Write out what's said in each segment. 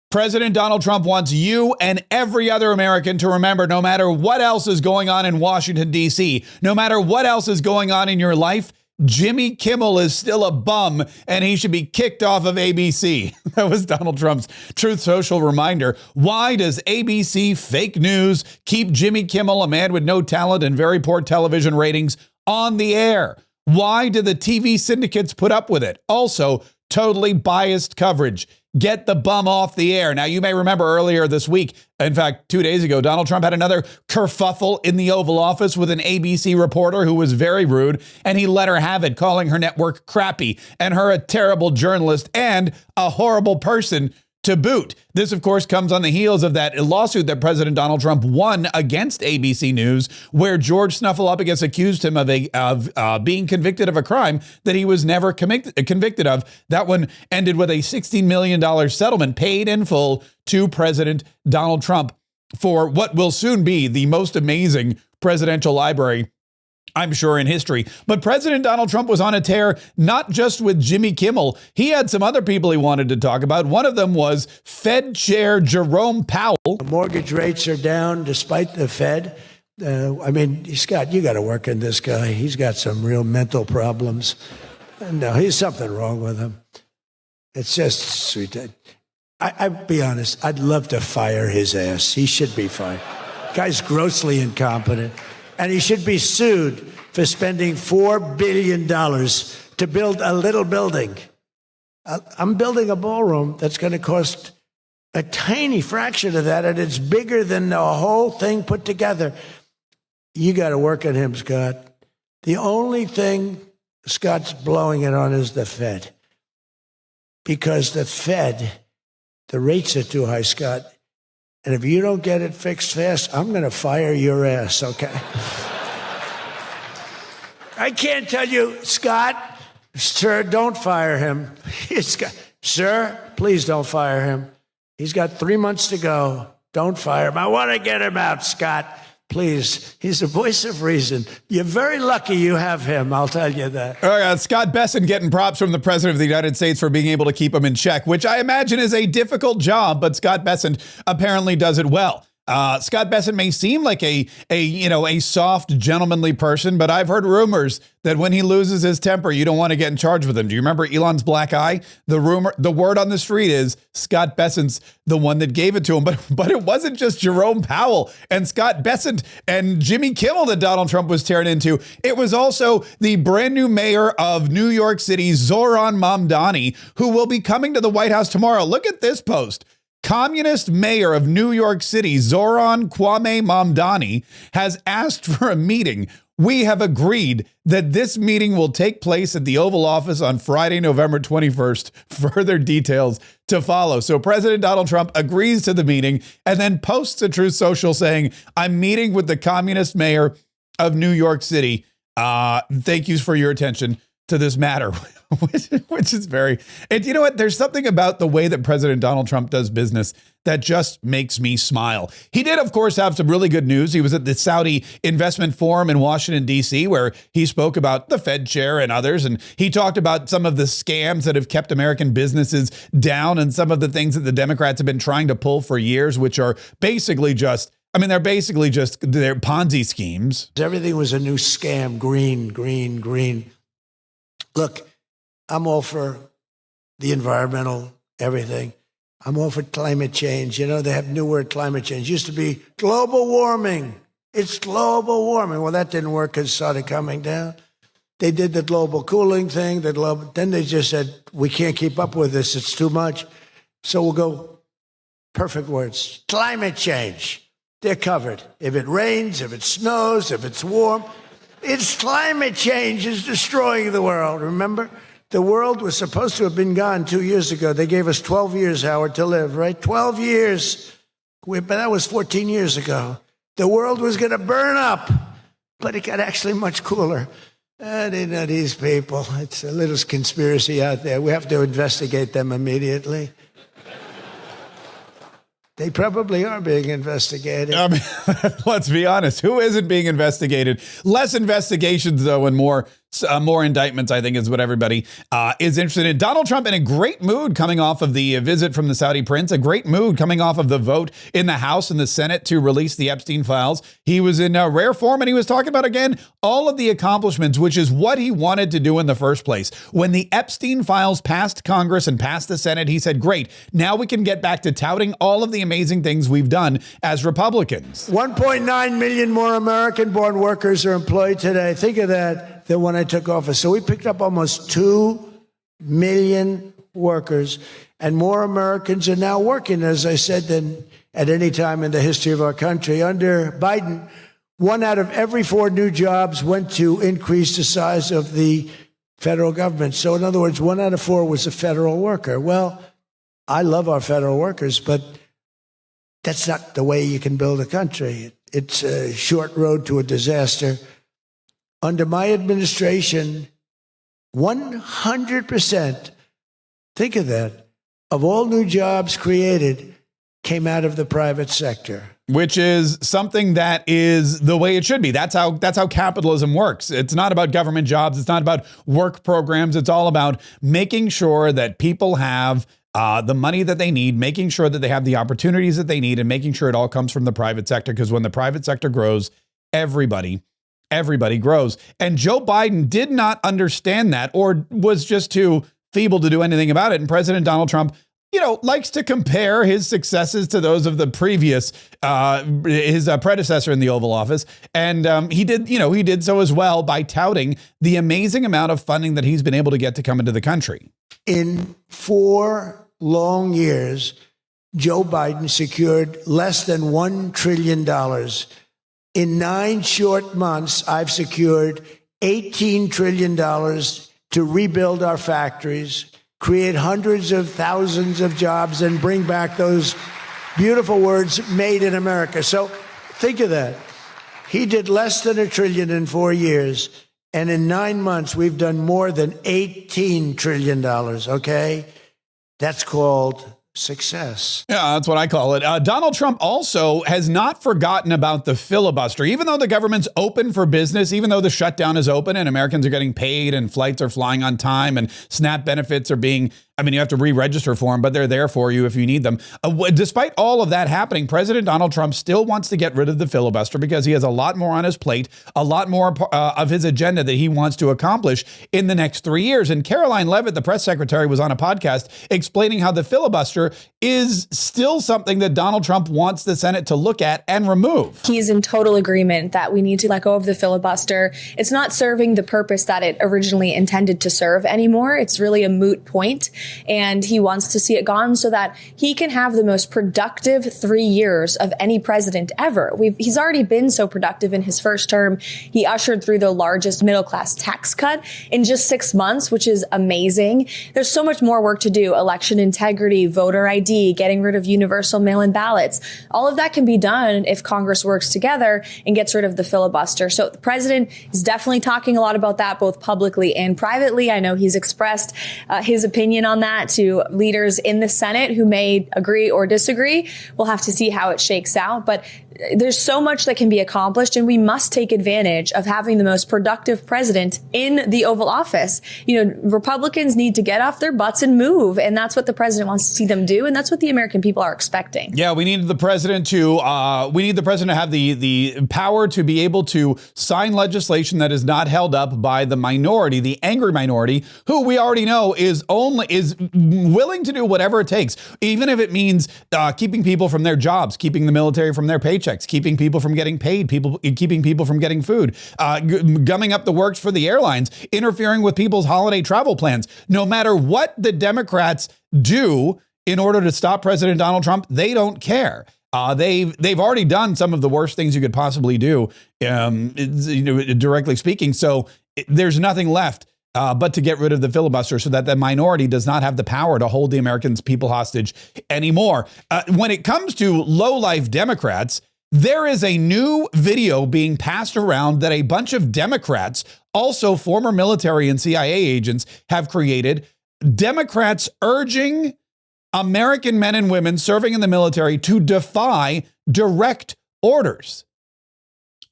President Donald Trump wants you and every other American to remember, no matter what else is going on in Washington, D.C., no matter what else is going on in your life, Jimmy Kimmel is still a bum and he should be kicked off of ABC. That was Donald Trump's Truth Social reminder. Why does ABC fake news keep Jimmy Kimmel, a man with no talent and very poor television ratings, on the air? Why do the TV syndicates put up with it? Also, totally biased coverage. Get the bum off the air. Now, you may remember earlier this week, in fact, 2 days ago, Donald Trump had another kerfuffle in the Oval Office with an ABC reporter who was very rude, and he let her have it, calling her network crappy and her a terrible journalist and a horrible person to boot. This, of course, comes on the heels of that lawsuit that President Donald Trump won against ABC News, where George Snuffleupagus accused him of being convicted of a crime that he was never convicted of. That one ended with a $16 million settlement paid in full to President Donald Trump for what will soon be the most amazing presidential library, I'm sure, in history. But President Donald Trump was on a tear, not just with Jimmy Kimmel. He had some other people he wanted to talk about. One of them was Fed Chair Jerome Powell. Mortgage rates are down despite the Fed. I mean, Scott, you got to work in this guy. He's got some real mental problems. No, he's something wrong with him. It's just sweet. I'd be honest, I'd love to fire his ass. He should be fired. Guy's grossly incompetent. And he should be sued for spending $4 billion to build a little building. I'm building a ballroom that's going to cost a tiny fraction of that, and it's bigger than the whole thing put together. You got to work on him, Scott. The only thing Scott's blowing it on is the Fed. Because the Fed, the rates are too high, Scott. And if you don't get it fixed fast, I'm going to fire your ass, okay? I can't tell you, Scott, sir, don't fire him. Sir, please don't fire him. He's got 3 months to go. Don't fire him. I want to get him out, Scott. Please. He's the voice of reason. You're very lucky you have him, I'll tell you that. All right, Scott Bessent getting props from the President of the United States for being able to keep him in check, which I imagine is a difficult job, but Scott Bessent apparently does it well. Scott Bessent may seem like a soft, gentlemanly person, but I've heard rumors that when he loses his temper, you don't want to get in charge with him. Do you remember Elon's black eye? The word on the street is Scott Bessent's the one that gave it to him. But it wasn't just Jerome Powell and Scott Bessent and Jimmy Kimmel that Donald Trump was tearing into. It was also the brand new mayor of New York City, Zohran Mamdani, who will be coming to the White House tomorrow. Look at this post. Communist mayor of New York City, Zohran Kwame Mamdani, has asked for a meeting. We have agreed that this meeting will take place at the Oval Office on Friday, November 21st. Further details to follow. So President Donald Trump agrees to the meeting and then posts a Truth Social saying, I'm meeting with the communist mayor of New York City. Thank you for your attention to this matter, which is very, and you know what? There's something about the way that President Donald Trump does business that just makes me smile. He did, of course, have some really good news. He was at the Saudi Investment Forum in Washington, D.C., where he spoke about the Fed chair and others. And he talked about some of the scams that have kept American businesses down and some of the things that the Democrats have been trying to pull for years, which are basically just, they're Ponzi schemes. Everything was a new scam. Green, green, green. Look, I'm all for the environmental, everything. I'm all for climate change. You know, they have new word, climate change. It used to be global warming. It's global warming. Well, that didn't work because it started coming down. They did the global cooling thing. Then they just said, we can't keep up with this. It's too much. So we'll go, perfect words, climate change. They're covered. If it rains, if it snows, if it's warm. It's climate change is destroying the world. Remember, the world was supposed to have been gone 2 years ago. They gave us 12 years, Howard, to live, right? 12 years. But that was 14 years ago. The world was going to burn up, but it got actually much cooler. These people, it's a little conspiracy out there. We have to investigate them immediately. They probably are being investigated. Let's be honest. Who isn't being investigated? Less investigations, though, and more more indictments, I think, is what everybody is interested in. Donald Trump in a great mood coming off of the visit from the Saudi prince, a great mood coming off of the vote in the House and the Senate to release the Epstein files. He was in rare form, and he was talking about, again, all of the accomplishments, which is what he wanted to do in the first place. When the Epstein files passed Congress and passed the Senate, he said, great, now we can get back to touting all of the amazing things we've done as Republicans. 1.9 million more American-born workers are employed today. Think of that, than when I took office. So we picked up almost 2 million workers, and more Americans are now working, as I said, than at any time in the history of our country. Under Biden, 1 out of every 4 new jobs went to increase the size of the federal government. So in other words, 1 out of 4 was a federal worker. Well, I love our federal workers, but that's not the way you can build a country. It's a short road to a disaster. Under my administration, 100%, think of that, of all new jobs created came out of the private sector. Which is something that is the way it should be. That's how capitalism works. It's not about government jobs. It's not about work programs. It's all about making sure that people have the money that they need, making sure that they have the opportunities that they need, and making sure it all comes from the private sector. Because when the private sector grows, everybody grows. And Joe Biden did not understand that, or was just too feeble to do anything about it. And President Donald Trump, likes to compare his successes to those of the previous, his predecessor in the Oval Office. And he did so as well by touting the amazing amount of funding that he's been able to get to come into the country. In 4 long years, Joe Biden secured less than $1 trillion. In 9 short months, I've secured $18 trillion to rebuild our factories, create hundreds of thousands of jobs, and bring back those beautiful words, made in America. So think of that. He did less than $1 trillion in 4 years. And in 9 months, we've done more than $18 trillion, okay? That's called success. Yeah, that's what I call it. Donald Trump also has not forgotten about the filibuster. Even though the government's open for business, even though the shutdown is open and Americans are getting paid and flights are flying on time and SNAP benefits are being, you have to re-register for them, but they're there for you if you need them. Despite all of that happening, President Donald Trump still wants to get rid of the filibuster because he has a lot more on his plate, a lot more of his agenda that he wants to accomplish in the next 3 years. And Caroline Leavitt, the press secretary, was on a podcast explaining how the filibuster is still something that Donald Trump wants the Senate to look at and remove. He's in total agreement that we need to let go of the filibuster. It's not serving the purpose that it originally intended to serve anymore. It's really a moot point. And he wants to see it gone so that he can have the most productive 3 years of any president ever. He's already been so productive in his first term. He ushered through the largest middle-class tax cut in just 6 months, which is amazing. There's so much more work to do. Election integrity, voter ID, getting rid of universal mail-in ballots. All of that can be done if Congress works together and gets rid of the filibuster. So the president is definitely talking a lot about that, both publicly and privately. I know he's expressed his opinion on that to leaders in the Senate who may agree or disagree. We'll have to see how it shakes out. But there's so much that can be accomplished, and we must take advantage of having the most productive president in the Oval Office. Republicans need to get off their butts and move, and that's what the president wants to see them do, and that's what the American people are expecting. Yeah, we need the president to have the power to be able to sign legislation that is not held up by the minority, the angry minority, who we already know is willing to do whatever it takes, even if it means keeping people from their jobs, keeping the military from their paychecks, keeping people from getting paid, keeping people from getting food, gumming up the works for the airlines, interfering with people's holiday travel plans. No matter what the Democrats do in order to stop President Donald Trump, they don't care. They've already done some of the worst things you could possibly do, directly speaking. So there's nothing left but to get rid of the filibuster so that the minority does not have the power to hold the American people hostage anymore. When it comes to low-life Democrats, there is a new video being passed around that a bunch of Democrats, also former military and CIA agents, have created. Democrats urging American men and women serving in the military to defy direct orders.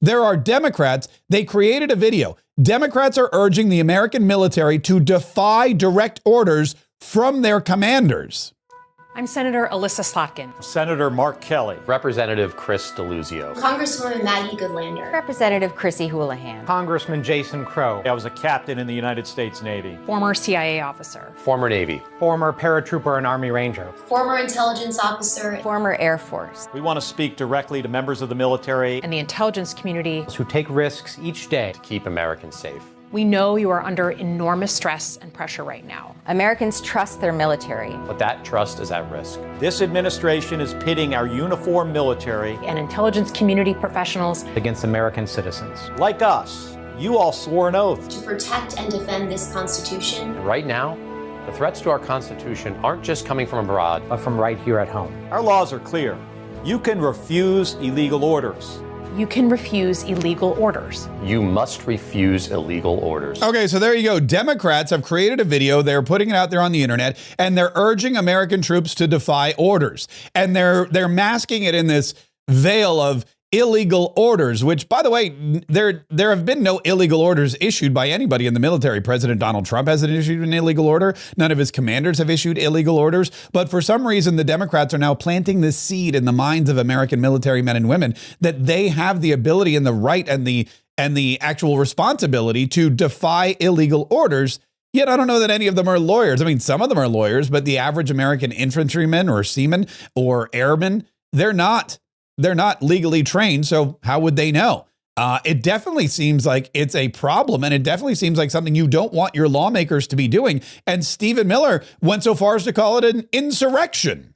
There are Democrats. They created a video. Democrats are urging the American military to defy direct orders from their commanders. I'm Senator Alyssa Slotkin. Senator Mark Kelly. Representative Chris Deluzio. Congresswoman Maggie Goodlander. Representative Chrissy Houlihan. Congressman Jason Crow. I was a captain in the United States Navy. Former CIA officer. Former Navy. Former paratrooper and Army Ranger. Former intelligence officer. Former Air Force. We want to speak directly to members of the military And the intelligence community. Who take risks each day To keep Americans safe. We know you are under enormous stress and pressure right now. Americans trust their military. But that trust is at risk. This administration is pitting our uniformed military And intelligence community professionals against American citizens. like us. You all swore an oath. To protect and defend this Constitution. Right now, the threats to our Constitution aren't just coming from abroad, But from right here at home. Our laws are clear. You can refuse illegal orders. You can refuse illegal orders. you must refuse illegal orders. Okay, so there you go. Democrats have created a video. They're putting it out there on the internet, and they're urging American troops to defy orders. And they're masking it in this veil of illegal orders, which, by the way, there have been no illegal orders issued by anybody in the military. President Donald Trump hasn't issued an illegal order. None of his commanders have issued illegal orders. But for some reason, the Democrats are now planting this seed in the minds of American military men and women that they have the ability and the right and the actual responsibility to defy illegal orders. Yet I don't know that any of them are lawyers. I mean, some of them are lawyers, but the average American infantryman or seaman or airman, they're not legally trained. So how would they know? It definitely seems like it's a problem, and it definitely seems like something you don't want your lawmakers to be doing. And Stephen Miller went so far as to call it an insurrection.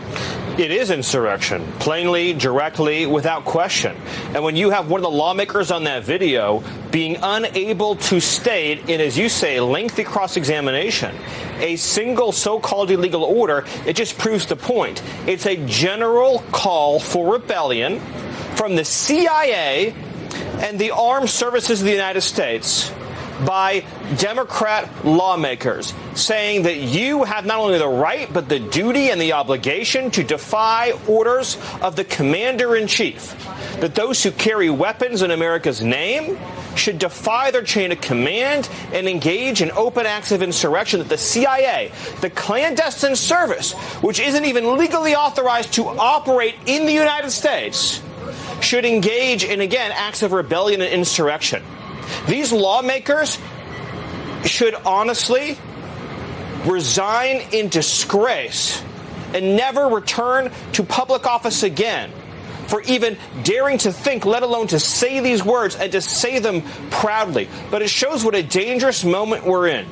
It is insurrection, plainly, directly, without question. And when you have one of the lawmakers on that video being unable to state in, as you say, lengthy cross-examination, a single so-called illegal order, it just proves the point. It's a general call for rebellion from the CIA and the armed services of the United States by Democrat lawmakers, saying that you have not only the right but the duty and the obligation to defy orders of the commander-in-chief, that those who carry weapons in America's name should defy their chain of command and engage in open acts of insurrection, that the CIA, the clandestine service, which isn't even legally authorized to operate in the United States, should engage in, again, acts of rebellion and insurrection. These lawmakers should honestly resign in disgrace and never return to public office again for even daring to think, let alone to say these words and to say them proudly. But it shows what a dangerous moment we're in.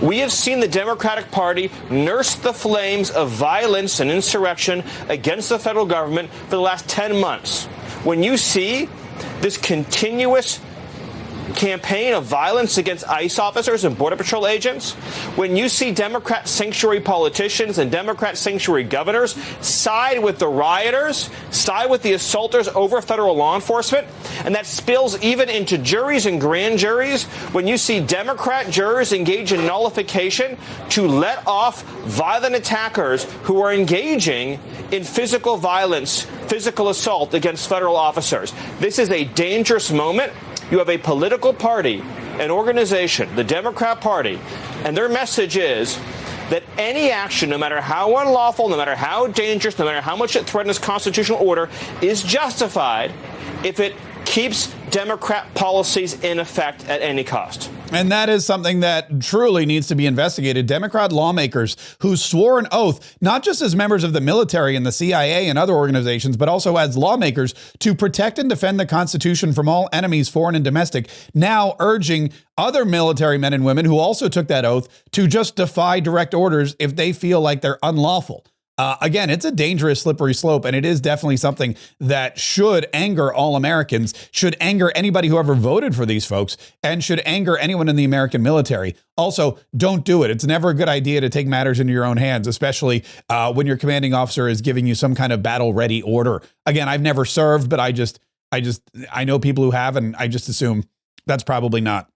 We have seen the Democratic Party nurse the flames of violence and insurrection against the federal government for the last 10 months. When you see this continuous campaign of violence against ICE officers and Border Patrol agents, when you see Democrat sanctuary politicians and Democrat sanctuary governors side with the rioters, side with the assaulters over federal law enforcement, and that spills even into juries and grand juries, when you see Democrat jurors engage in nullification to let off violent attackers who are engaging in physical violence, physical assault against federal officers. This is a dangerous moment. You have a political party, an organization, the Democrat Party, and their message is that any action, no matter how unlawful, no matter how dangerous, no matter how much it threatens constitutional order, is justified if it keeps Democrat policies in effect at any cost. And that is something that truly needs to be investigated. Democrat lawmakers who swore an oath, not just as members of the military and the CIA and other organizations, but also as lawmakers to protect and defend the Constitution from all enemies, foreign and domestic, now urging other military men and women who also took that oath to just defy direct orders if they feel like they're unlawful. Again, it's a dangerous, slippery slope, and it is definitely something that should anger all Americans, should anger anybody who ever voted for these folks, and should anger anyone in the American military. Also, don't do it. It's never a good idea to take matters into your own hands, especially when your commanding officer is giving you some kind of battle-ready order. Again, I've never served, but I know people who have, and I just assume that's probably not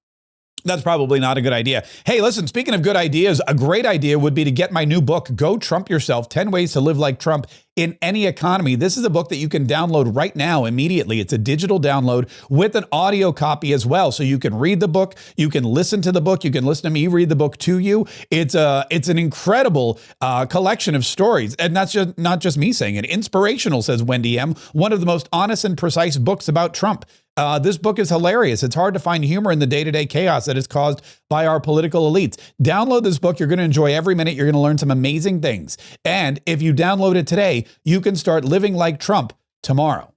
That's probably not a good idea. Hey, listen, speaking of good ideas, a great idea would be to get my new book, Go Trump Yourself, 10 Ways to Live Like Trump in Any Economy. This is a book that you can download right now immediately. It's a digital download with an audio copy as well. So you can read the book, you can listen to the book, you can listen to me read the book to you. It's an incredible collection of stories. And that's just not just me saying it. Inspirational, says Wendy M., one of the most honest and precise books about Trump. This book is hilarious. It's hard to find humor in the day-to-day chaos that is caused by our political elites. Download this book. You're going to enjoy every minute. You're going to learn some amazing things. And if you download it today, you can start living like Trump tomorrow.